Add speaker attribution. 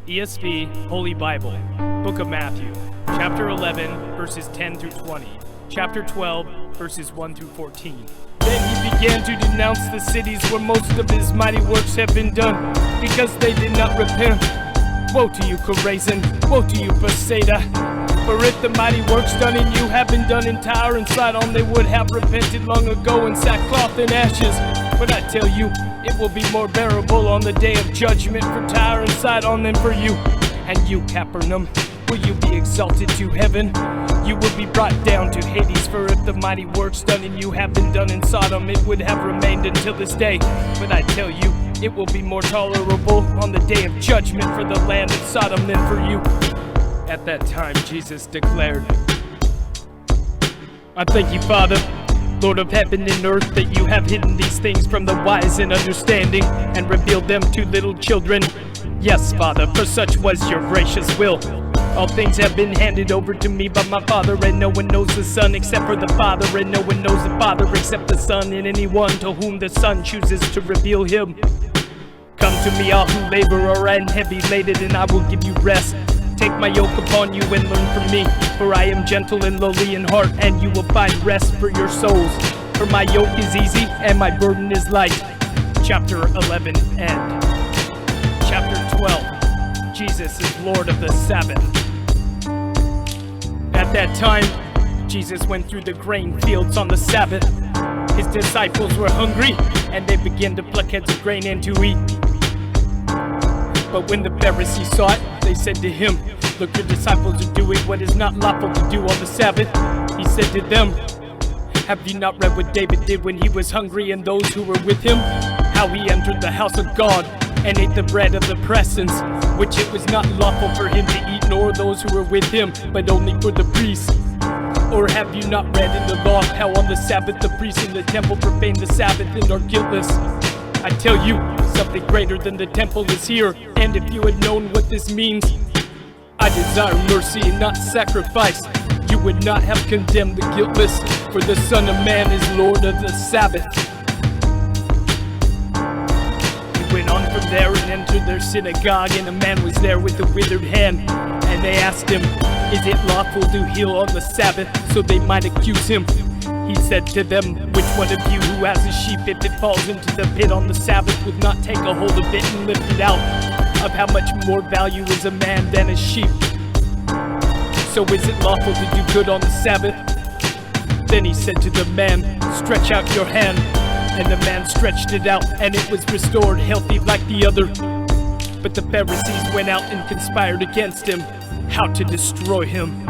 Speaker 1: ESV, Holy Bible, Book of Matthew, chapter 11, verses 10 through 20, chapter 12, verses 1 through 14. Then he began to denounce the cities where most of his mighty works have been done, because they did not repent. Woe to you, Chorazin! Woe to you, Bethsaida! For if the mighty works done in you had been done in Tyre and Sidon, they would have repented long ago in sackcloth and ashes. But I tell you, it will be more bearable on the day of judgment for Tyre and Sidon than for you. And you, Capernaum, will you be exalted to heaven? You will be brought down to Hades. For if the mighty works done in you have been done in Sodom, it would have remained until this day. But I tell you, it will be more tolerable on the day of judgment for the land of Sodom than for you. At that time, Jesus declared, I thank you, Father, Lord of heaven and earth, that you have hidden these things from the wise and understanding and revealed them to little children. Yes, Father, for such was your gracious will. All things have been handed over to me by my Father, and no one knows the Son except for the Father, and no one knows the Father except the Son, and anyone to whom the Son chooses to reveal him. Come to me, all who labor and heavy laden, and I will give you rest. Take my yoke upon you and learn from me, for I am gentle and lowly in heart, and you will find rest for your souls. For my yoke is easy and my burden is light. Chapter 11 end. Chapter 12. Jesus is Lord of the Sabbath. At that time, Jesus went through the grain fields on the Sabbath. His disciples were hungry, and they began to pluck heads of grain and to eat. But when the Pharisees saw it, they said to him, Look, your disciples are doing what is not lawful to do on the Sabbath. He said to them, Have you not read what David did when he was hungry and those who were with him? How he entered the house of God and ate the bread of the presence, which it was not lawful for him to eat, nor those who were with him, but only for the priests. Or have you not read in the law how on the Sabbath the priests in the temple profane the Sabbath and are guiltless? I tell you, something greater than the temple is here, and if you had known what this means, I desire mercy and not sacrifice, you would not have condemned the guiltless, for the Son of Man is Lord of the Sabbath. He went on from there and entered their synagogue, and a man was there with a withered hand, and they asked him, Is it lawful to heal on the Sabbath? So they might accuse him. He said to them, Which one of you who has a sheep, if it falls into the pit on the Sabbath, would not take a hold of it and lift it out? Of how much more value is a man than a sheep? So is it lawful to do good on the Sabbath? Then he said to the man, Stretch out your hand. And the man stretched it out, and it was restored healthy like the other. But the Pharisees went out and conspired against him, how to destroy him.